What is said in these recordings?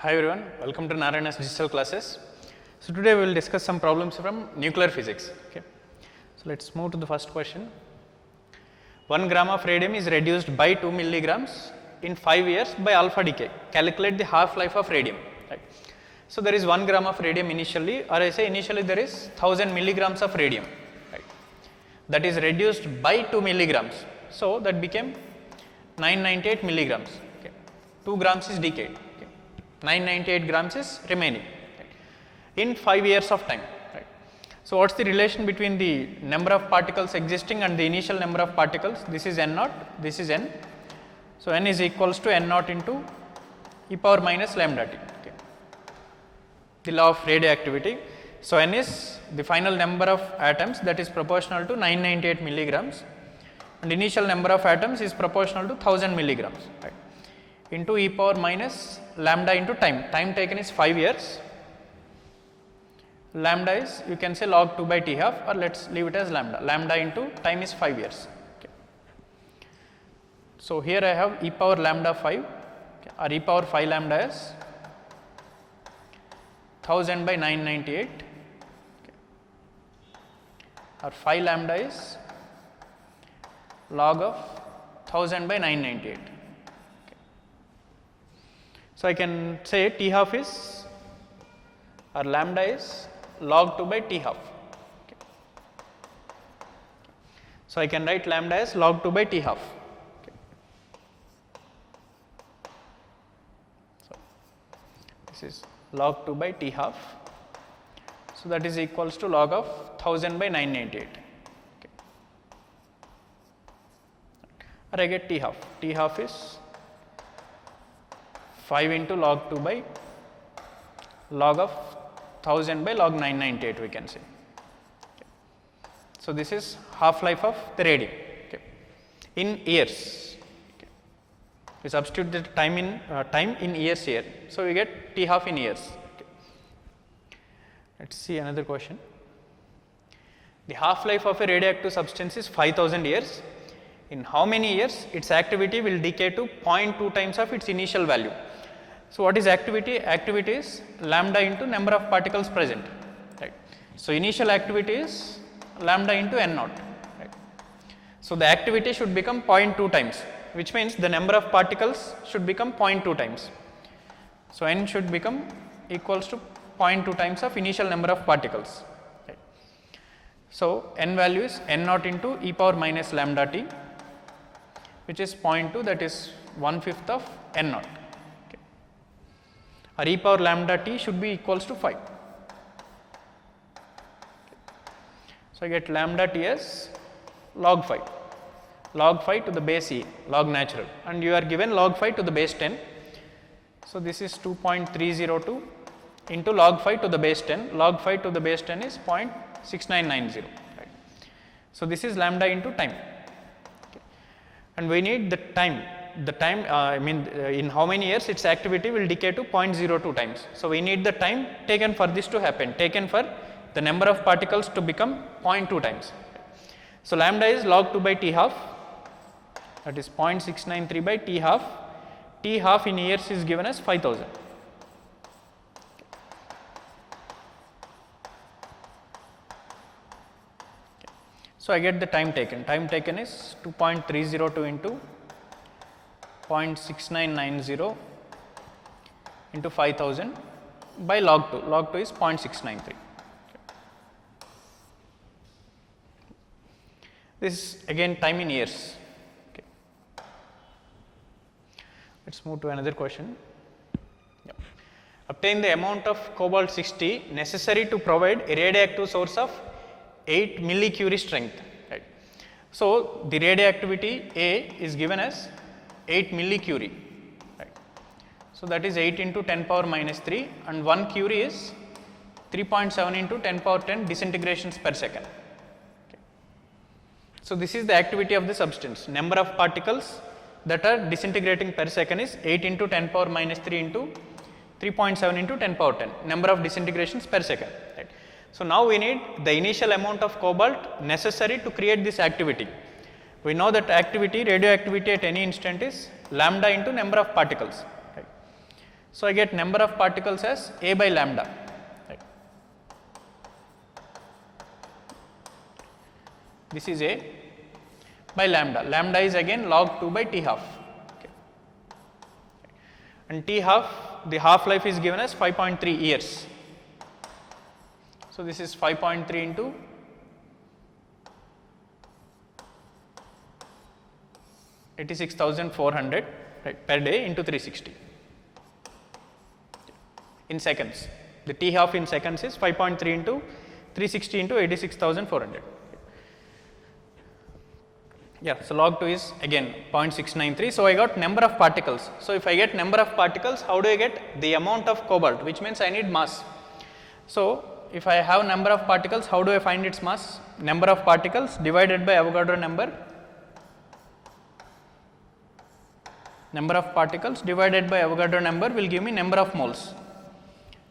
Hi everyone, welcome to Narayana's digital classes. So today we will discuss some problems from nuclear physics. Okay. So let's move to the first question. 1 gram of radium is reduced by 2 milligrams in 5 years by alpha decay. Calculate the half life of radium. Right. So there is 1 gram of radium initially, or I say initially there is 1000 milligrams of radium. Right. That is reduced by 2 milligrams. So that became 998 milligrams. Okay. 2 grams is decayed. 998 grams is remaining, right, in 5 years of time. Right. So, what is the relation between the number of particles existing and the initial number of particles? This is n naught, this is n. So, n is equals to n naught into e power minus lambda t. Okay. The law of radioactivity. So, n is the final number of atoms, that is proportional to 998 milligrams, and initial number of atoms is proportional to 1000 milligrams. Right, into e power minus lambda into time. Time taken is 5 years. Lambda is, you can say, log 2 by t half, or let us leave it as lambda. Lambda into time is 5 years. Okay. So, here I have e power lambda 5, okay, or e power 5 lambda is 1000 by 998, okay, or 5 lambda is log of 1000 by 998. So, I can say t half is, or lambda is log 2 by t half. Okay. So, I can write lambda as log 2 by t half. Okay. So, this is log 2 by t half. So, that is equals to log of 1000 by 998. Okay. Or I get t half. T half is 5 into log 2 by log of 1000 by log 998, we can say. Okay. So, this is half life of the radium, okay, in years. Okay. We substitute the time in years here. So, we get t half in years. Okay. Let us see another question. The half life of a radioactive substance is 5000 years. In how many years its activity will decay to 0.2 times of its initial value? So, what is activity? Activity is lambda into number of particles present. Right. So, initial activity is lambda into n naught. Right. So, the activity should become 0.2 times, which means the number of particles should become 0.2 times. So, n should become equals to 0.2 times of initial number of particles. Right. So, n value is n naught into e power minus lambda t, which is 0.2, that is 1/5 of n naught. Or e power lambda t should be equals to 5. So, I get lambda t as log 5, log 5 to the base e, log natural, and you are given log 5 to the base 10. So, this is 2.302 into log 5 to the base 10, log 5 to the base 10 is 0.6990. Right. So, this is lambda into time, okay, and we need the time. In how many years its activity will decay to 0.02 times. So, we need the time taken for this to happen, taken for the number of particles to become 0.2 times. So, lambda is log 2 by t half, that is 0.693 by t half. T half in years is given as 5000. So, I get the time taken. Time taken is 2.302 into 0.6990 into 5000 by log 2. Log 2 is 0.693. Okay. This is again time in years. Okay. Let us move to another question. Yep. Obtain the amount of cobalt 60 necessary to provide a radioactive source of 8 millicurie strength. Right. So, the radioactivity A is given as 8 millicurie. Right. So, that is 8 into 10 power minus 3, and 1 curie is 3.7 into 10 power 10 disintegrations per second. Okay. So, this is the activity of the substance. Number of particles that are disintegrating per second is 8 into 10 power minus 3 into 3.7 into 10 power 10, number of disintegrations per second. Right. So, now we need the initial amount of cobalt necessary to create this activity. We know that activity, radioactivity at any instant is lambda into number of particles. Right. So I get number of particles as A by lambda. Right. This is A by lambda. Lambda is again log 2 by T half. Okay. And T half, the half life is given as 5.3 years. So this is 5.3 into 86,400, right, per day into 360 in seconds. The T half in seconds is 5.3 into 360 into 86,400. Yeah, so log 2 is again 0.693. So I got number of particles. So if I get number of particles, how do I get the amount of cobalt, which means I need mass. So if I have number of particles, how do I find its mass? Number of particles divided by Avogadro number. Number of particles divided by Avogadro number will give me number of moles.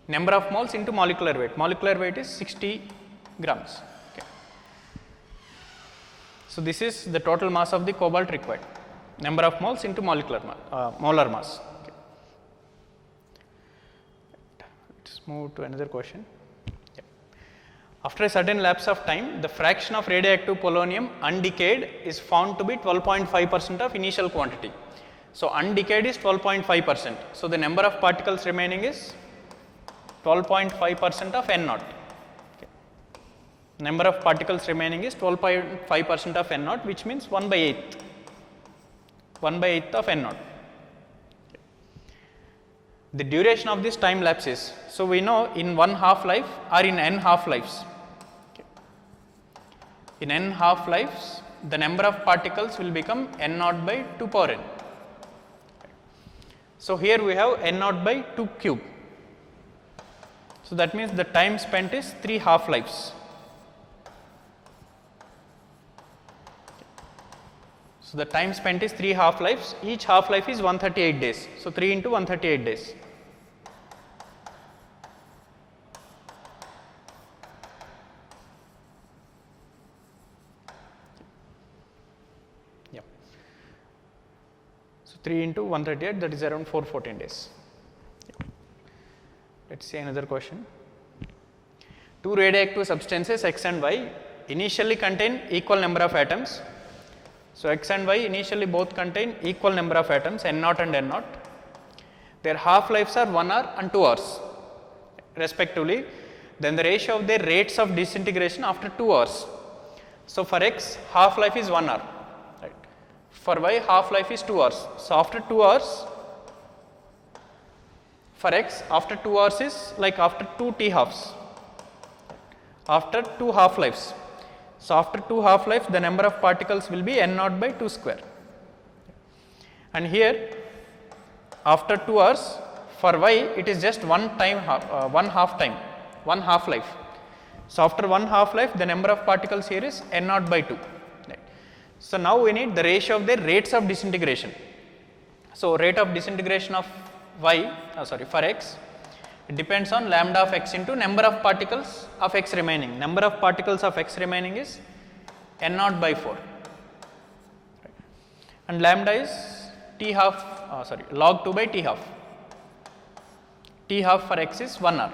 Number of moles into molecular weight. Molecular weight is 60 grams. Okay. So this is the total mass of the cobalt required. Number of moles into molecular molar mass. Okay. Let's move to another question. After a certain lapse of time, the fraction of radioactive polonium undecayed is found to be 12.5% of initial quantity. So undecayed is 12.5%. So the number of particles remaining is 12.5% of N naught. Okay. Number of particles remaining is 12.5% of N naught, which means 1 by 8th. 1 by 8th of N naught. Okay. The duration of this time lapse is, so we know in 1 half life or in N half lives. Okay. In N half lives, the number of particles will become N naught by 2 power N. So here we have N naught by 2 cube. So that means the time spent is 3 half lives. So the time spent is 3 half lives. Each half life is 138 days. So 3 into 138 days. Yeah. So 3 into 138, that is around 414 days. Let's see another question. Two radioactive substances X and Y initially contain equal number of atoms. So X and Y initially both contain equal number of atoms, N naught and N naught. Their half lives are 1 hour and 2 hours respectively. Then the ratio of their rates of disintegration after 2 hours. So for X, half life is 1 hour. Right. For Y, half life is 2 hours. So after 2 hours, for X, after 2 hours is like after 2 T halves, after 2 half lives. So after 2 half lives, the number of particles will be N naught by 2 square. And here, after 2 hours, for Y, it is just one half life. So after 1 half life, the number of particles here is N naught by 2. Right. So now we need the ratio of their rates of disintegration. So rate of disintegration of for X, it depends on lambda of X into number of particles of X remaining. Number of particles of X remaining is N naught by 4. Right. And lambda is log 2 by T half. T half for X is 1 hour.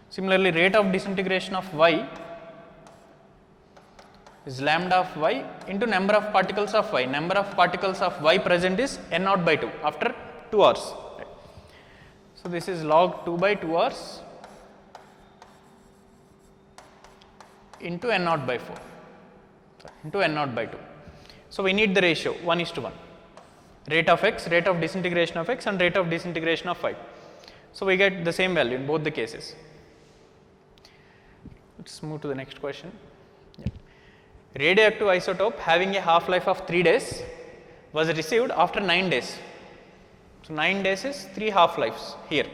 Similarly, rate of disintegration of Y is lambda of Y into number of particles of Y. Number of particles of Y present is N naught by 2 after 2 hours. Right. So this is log 2 by 2 hours into N naught by 4 into N naught by 2. So we need the ratio 1:1. Rate of X, rate of disintegration of X and rate of disintegration of Y. So we get the same value in both the cases. Let's move to the next question. Yeah. Radioactive isotope having a half life of 3 days was received after 9 days. So 9 days is 3 half lives here.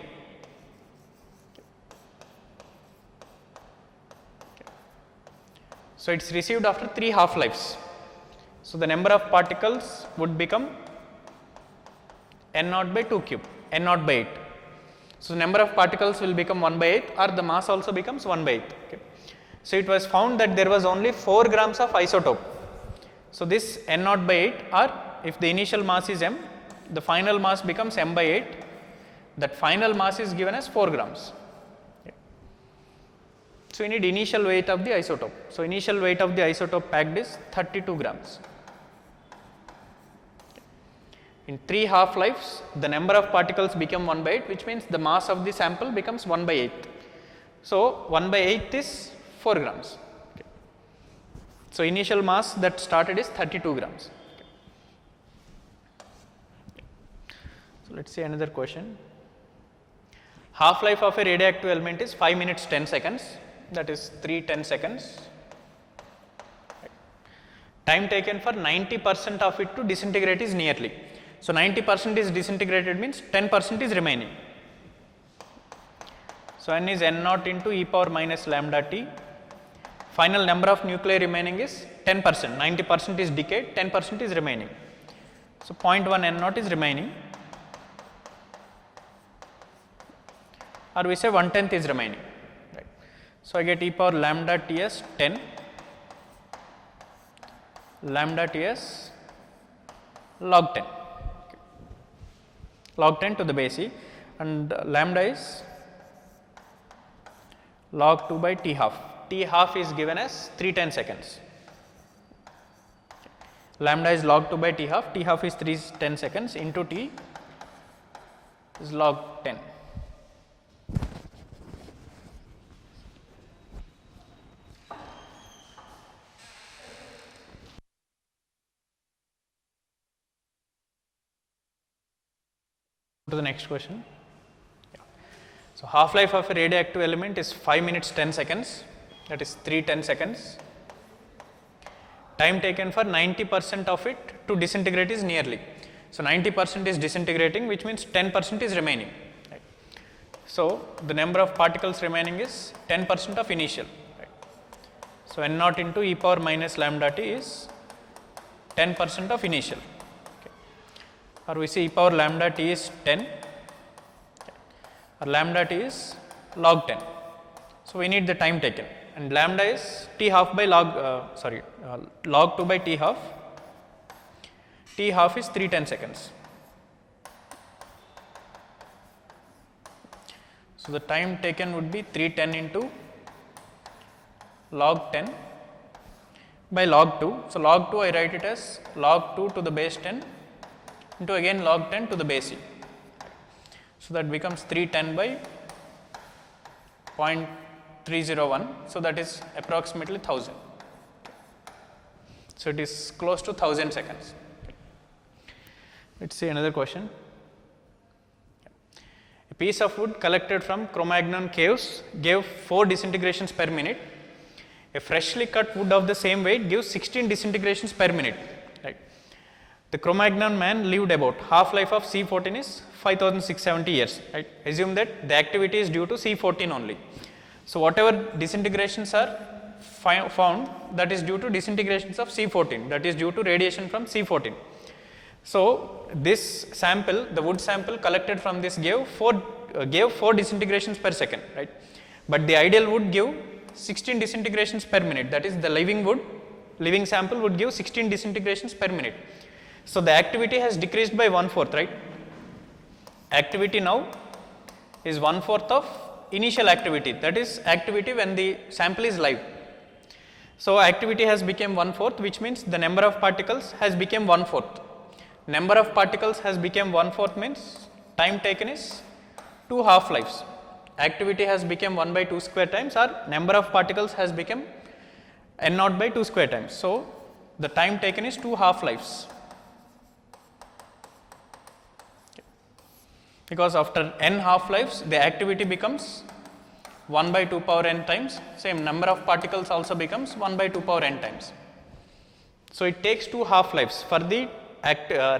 So it's received after 3 half lives. So the number of particles would become N naught by 2 cube, N naught by 8. So the number of particles will become 1 by 8 or the mass also becomes 1 by 8. Okay. So it was found that there was only 4 grams of isotope. So this N naught by 8, or if the initial mass is M, the final mass becomes m by 8. That final mass is given as 4 grams. Okay. So, we need initial weight of the isotope. So, initial weight of the isotope packed is 32 grams. In 3 half lives, the number of particles become 1 by 8, which means the mass of the sample becomes 1 by 8. So, 1 by 8 is 4 grams. Okay. So, initial mass that started is 32 grams. Okay. So, let us see another question. Half life of a radioactive element is 5 minutes 10 seconds, that is 3 10 seconds. Okay. Time taken for 90% of it to disintegrate is nearly. So, 90% is disintegrated means 10% is remaining. So, n is n naught into e power minus lambda t. Final number of nuclei remaining is 10%, 90% is decayed, 10% is remaining. So, 0.1 n naught is remaining, or we say 1/10 is remaining. Right. So, I get e power lambda t as 10, lambda t as log 10. Log 10 to the base e, and lambda is log 2 by t half. T half is given as 310 seconds. Lambda is log 2 by t half is 310 seconds into t is log 10. To the next question. Yeah. So, half life of a radioactive element is 5 minutes 10 seconds, that is 310 seconds. Time taken for 90% of it to disintegrate is nearly. So, 90% is disintegrating, which means 10% is remaining. Right. So, the number of particles remaining is 10% of initial. Right. So, n naught into e power minus lambda t is 10% of initial. Or we say e power lambda t is 10, or lambda t is log 10. So, we need the time taken, and lambda is t half by log log 2 by t half. T half is 310 seconds. So, the time taken would be 310 into log 10 by log 2. So, log 2 I write it as log 2 to the base 10 into again log 10 to the base e. So, that becomes 310 by 0.301. So, that is approximately 1000. So, it is close to 1000 seconds. Let us see another question. A piece of wood collected from Cro-Magnon caves gave 4 disintegrations per minute. A freshly cut wood of the same weight gives 16 disintegrations per minute. The Cro-Magnon man lived about half life of C14 is 5670 years. I assume that the activity is due to C14 only. So, whatever disintegrations are found, that is due to disintegrations of C14, that is due to radiation from C14. So, this sample, the wood sample collected from this gave 4 disintegrations per second, right. But the ideal would give 16 disintegrations per minute, that is the living sample would give 16 disintegrations per minute. So, the activity has decreased by 1/4, right. Activity now is 1/4 of initial activity, that is activity when the sample is live. So, activity has become 1/4, which means the number of particles has become 1/4. Number of particles has become 1/4 means time taken is 2 half lives. Activity has become 1 by 2 square times, or number of particles has become n naught by 2 square times. So, the time taken is 2 half lives. Because after n half lives, the activity becomes 1 by 2 power n times, same number of particles also becomes 1 by 2 power n times. So, it takes 2 half lives for the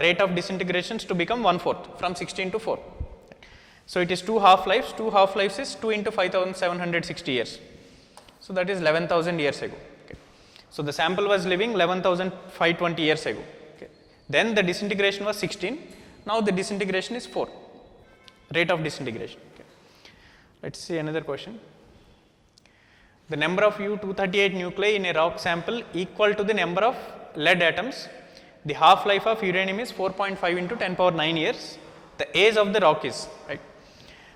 rate of disintegrations to become 1/4 from 16 to 4. So, it is 2 half lives, 2 half lives is 2 into 5760 years. So, that is 11,000 years ago. Okay. So, the sample was living 11,520 years ago. Okay. Then the disintegration was 16, now the disintegration is 4, rate of disintegration. Okay. Let us see another question. The number of U-238 nuclei in a rock sample equal to the number of lead atoms The half life of uranium is 4.5 into 10 power 9 years. The age of the rock is, right.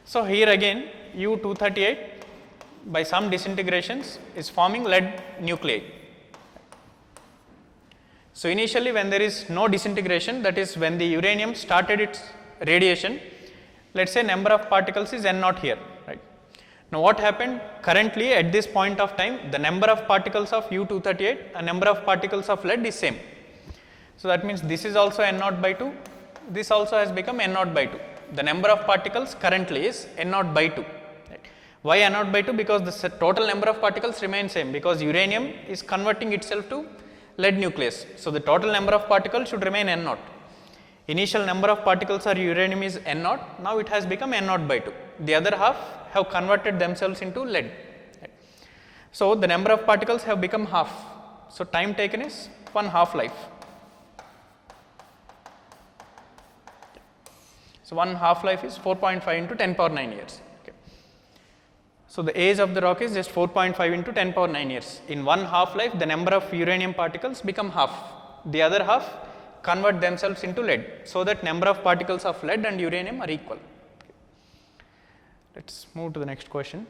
So, here again U-238 by some disintegrations is forming lead nuclei. So, initially when there is no disintegration, that is when the uranium started its radiation, let us say number of particles is N naught here, right. Now, what happened currently at this point of time, the number of particles of U-238 and number of particles of lead is same. So, that means this is also N naught by 2, this also has become N naught by 2. The number of particles currently is N naught by 2. Right. Why N naught by 2? Because the total number of particles remain same, because uranium is converting itself to lead nucleus. So, the total number of particles should remain N naught. Initial number of particles of uranium is N naught, now it has become N naught by 2. The other half have converted themselves into lead. Right. So, the number of particles have become half. So, time taken is 1 half life. So, 1 half life is 4.5 into 10 power 9 years. Okay. So, the age of the rock is just 4.5 into 10 power 9 years. In 1 half life, the number of uranium particles become half. The other half convert themselves into lead. So, that number of particles of lead and uranium are equal. Okay. Let us move to the next question.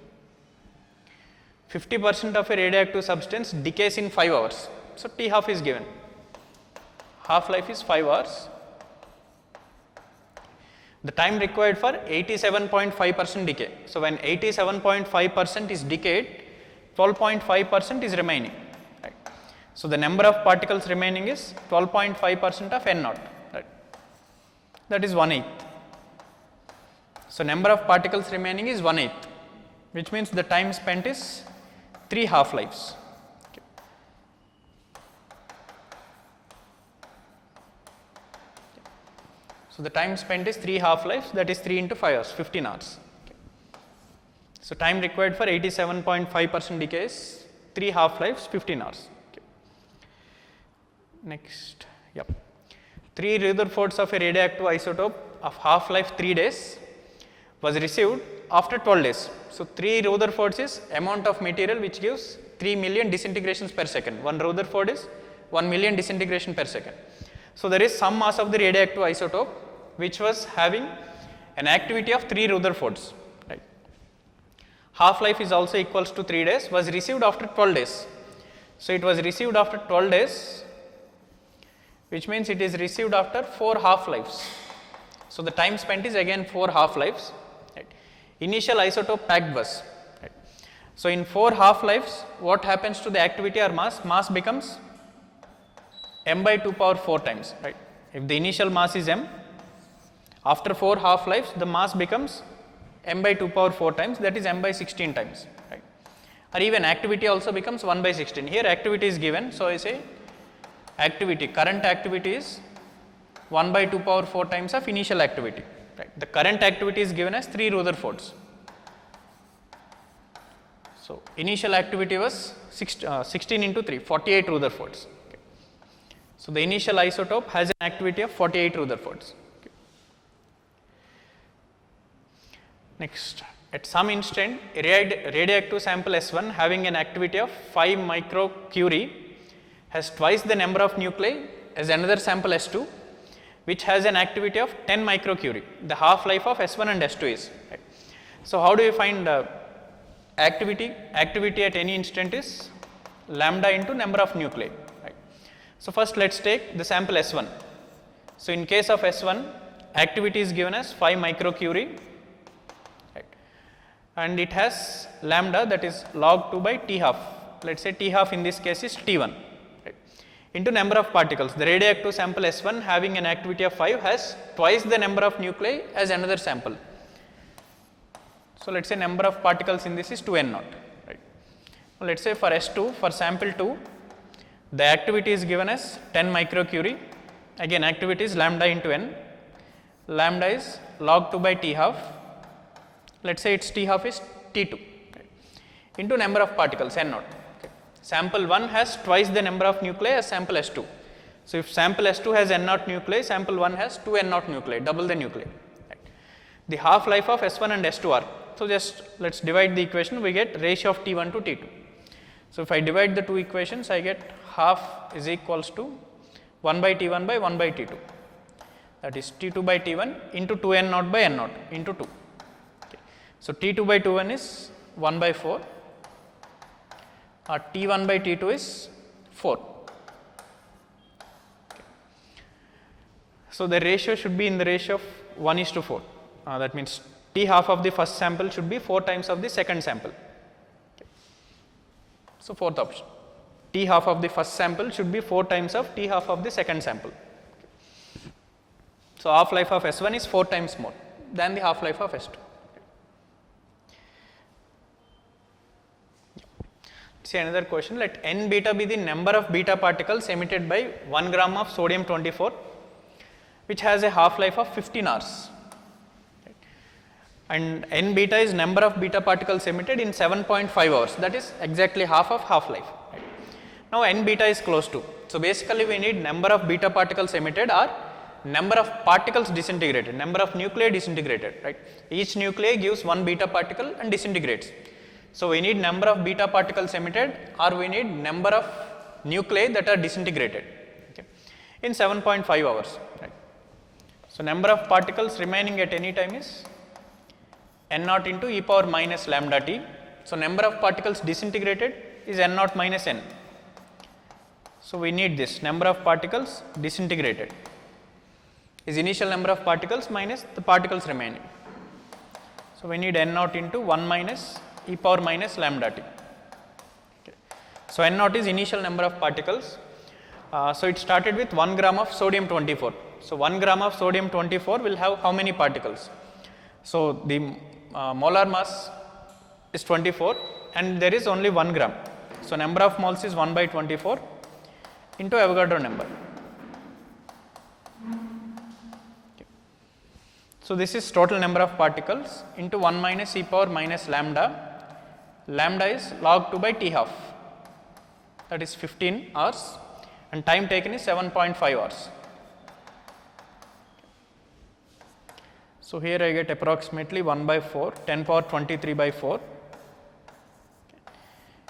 50% of a radioactive substance decays in 5 hours. So, T half is given. Half life is 5 hours. The time required for 87.5% decay. So, when 87.5% is decayed, 12.5% is remaining, right. So, the number of particles remaining is 12.5% of N naught, right. That is 1/8. So, number of particles remaining is 1/8, which means the time spent is 3 half lives. So, the time spent is 3 half lives, that is 3 into 5 hours, 15 hours. Okay. So, time required for 87.5% decay is 3 half lives, 15 hours. Okay. Next, yep. 3 rutherfords of a radioactive isotope of half life 3 days was received after 12 days. So, 3 rutherfords is amount of material which gives 3 million disintegrations per second. 1 rutherford is 1 million disintegration per second. So, there is some mass of the radioactive isotope which was having an activity of 3 rutherfords, right. Half life is also equals to 3 days, was received after 12 days. So, it was received after 12 days, which means it is received after 4 half lives. So, the time spent is again 4 half lives, right. Initial isotope packed bus, right. So, in 4 half lives, what happens to the activity or mass? Mass becomes m by 2 power 4 times, right. If the initial mass is m, after 4 half lives the mass becomes m by 2 power 4 times, that is m by 16 times, right. Or even activity also becomes 1 by 16. Here activity is given, so I say activity, current activity is 1 by 2 power 4 times of initial activity, right. The current activity is given as 3 rutherfords. So, initial activity was 16 into 3, 48 rutherfords. So, the initial isotope has an activity of 48 rutherfords. Okay. Next, at some instant, a radioactive sample S1 having an activity of 5 microcurie has twice the number of nuclei as another sample S2, which has an activity of 10 microcurie. The half life of S1 and S2 is, right. So, how do you find activity? Activity at any instant is lambda into number of nuclei. So, first let us take the sample S1. So, in case of S1, activity is given as 5 microcurie, right, and it has lambda, that is log 2 by T half. Let us say T half in this case is T1, right, into number of particles. The radioactive sample S1 having an activity of 5 has twice the number of nuclei as another sample. So, let us say number of particles in this is 2n naught, right. Well, let us say for S2, for sample 2, the activity is given as 10 microcurie, again activity is lambda into n, lambda is log 2 by T half, let us say its T half is T2, right, into number of particles n naught. Okay. Sample 1 has twice the number of nuclei as sample S2. So, if sample S2 has n naught nuclei, sample 1 has 2 n naught nuclei, double the nuclei. Right. The half life of S1 and S2 are, so just let us divide the equation, we get ratio of T1 to T2. So, if I divide the two equations, I get half is equals to 1 by T1 by 1 by T2, that is T2 by T1 into 2n0 by n0 into 2. Okay. So, T2 by T1 is 1 by 4, T1 by T2 is 4. Okay. So, the ratio should be in the ratio of 1:4, that means T half of the first sample should be 4 times of the second sample. Okay. So, fourth option, T half of the first sample should be 4 times of T half of the second sample. Okay. So, half life of S1 is 4 times more than the half life of S2. See another question, let n beta be the number of beta particles emitted by 1 gram of sodium 24 which has a half life of 15 hours. And n beta is number of beta particles emitted in 7.5 hours, that is exactly half of half life. Right. Now, n beta is close to. So, basically we need number of beta particles emitted or number of particles disintegrated, number of nuclei disintegrated. Right. Each nuclei gives one beta particle and disintegrates. So, we need number of beta particles emitted or we need number of nuclei that are disintegrated, okay, in 7.5 hours. Right. So, number of particles remaining at any time is n0 into e power minus lambda t. So, number of particles disintegrated is n0 minus n. So, we need this number of particles disintegrated is initial number of particles minus the particles remaining. So, we need n0 into 1 minus e power minus lambda t. Okay. So, n0 is initial number of particles. So, it started with 1 gram of sodium 24. So, 1 gram of sodium 24 will have how many particles? So, the molar mass is 24 and there is only 1 gram. So, number of moles is 1 by 24 into Avogadro number. Okay. So, this is total number of particles into 1 minus e power minus lambda. Lambda is log 2 by T half, that is 15 hours and time taken is 7.5 hours. So, here I get approximately 1 by 4 10 power 23 by 4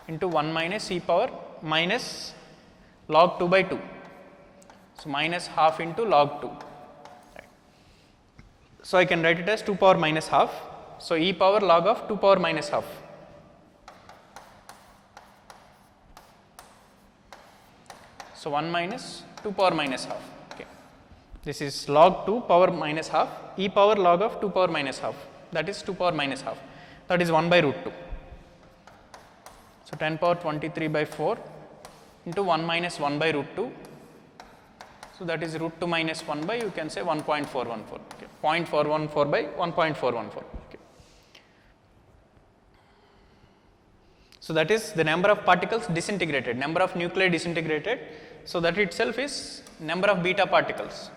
into 1 minus e power minus log 2 by 2. So, minus half into log 2. Right. So, I can write it as 2 power minus half. So, e power log of 2 power minus half. So, 1 minus 2 power minus half. Okay. This is log 2 power minus half, e power log of 2 power minus half, that is 2 power minus half, that is 1 by root 2. So, 10 power 23 by 4 into 1 minus 1 by root 2. So, that is root 2 minus 1 by, you can say 1.414, okay. 0.414 by 1.414. Okay. So, that is the number of particles disintegrated, number of nuclei disintegrated. So, that itself is number of beta particles.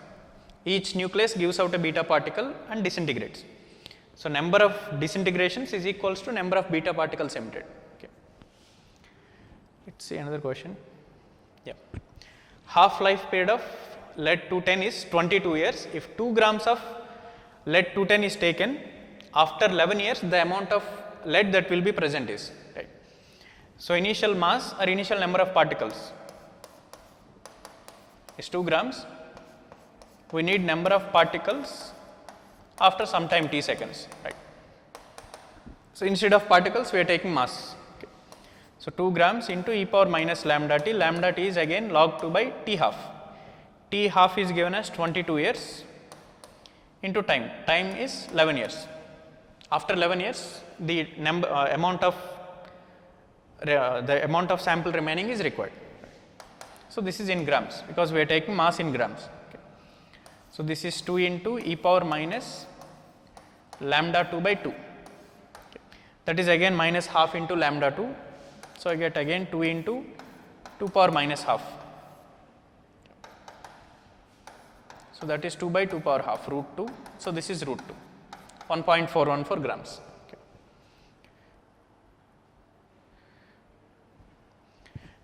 Each nucleus gives out a beta particle and disintegrates. So, number of disintegrations is equals to number of beta particles emitted. Okay. Let us see another question. Yeah. Half life period of lead 210 is 22 years. If 2 grams of lead 210 is taken, after 11 years the amount of lead that will be present is, right. So, initial mass or initial number of particles is 2 grams. We need number of particles after some time t seconds, right. So, instead of particles we are taking mass. Okay. So, 2 grams into e power minus lambda t is again log 2 by t half. T half is given as 22 years into time, time is 11 years. After 11 years the number amount of sample remaining is required. So, this is in grams because we are taking mass in grams. Okay. So, this is 2 into e power minus lambda 2 by 2, okay. That is again minus half into lambda 2. So, I get again 2 into 2 power minus half. So, that is 2 by 2 power half root 2. So, this is root 2 1.414 grams. Okay.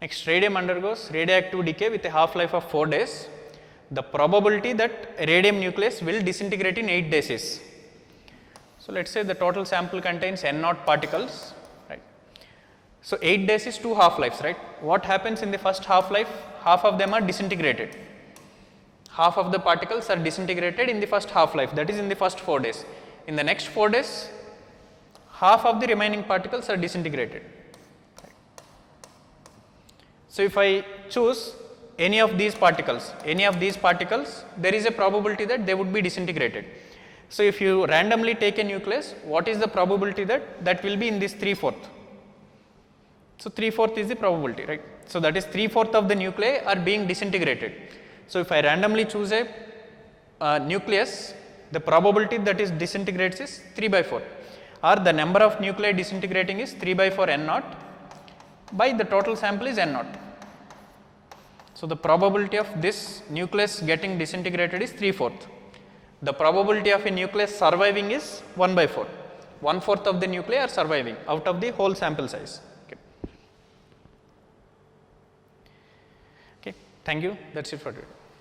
Next, radium undergoes radioactive decay with a half life of 4 days. The probability that a radium nucleus will disintegrate in 8 days is. So, let us say the total sample contains n0 particles, right. So, 8 days is 2 half lives, right. What happens in the first half life? Half of them are disintegrated. half of the particles are disintegrated in the first half life, that is in the first 4 days. In the next 4 days, half of the remaining particles are disintegrated. So, if I choose any of these particles, there is a probability that they would be disintegrated. So, if you randomly take a nucleus, what is the probability that that will be in this 3/4? So, 3/4 is the probability, right. So, that is 3/4 of the nuclei are being disintegrated. So, if I randomly choose a nucleus, the probability that is disintegrates is 3/4, or the number of nuclei disintegrating is 3/4 n naught by the total sample is n naught. So, the probability of this nucleus getting disintegrated is 3/4. The probability of a nucleus surviving is 1/4. 1/4 of the nuclei are surviving out of the whole sample size. Okay. Thank you. That's it for today.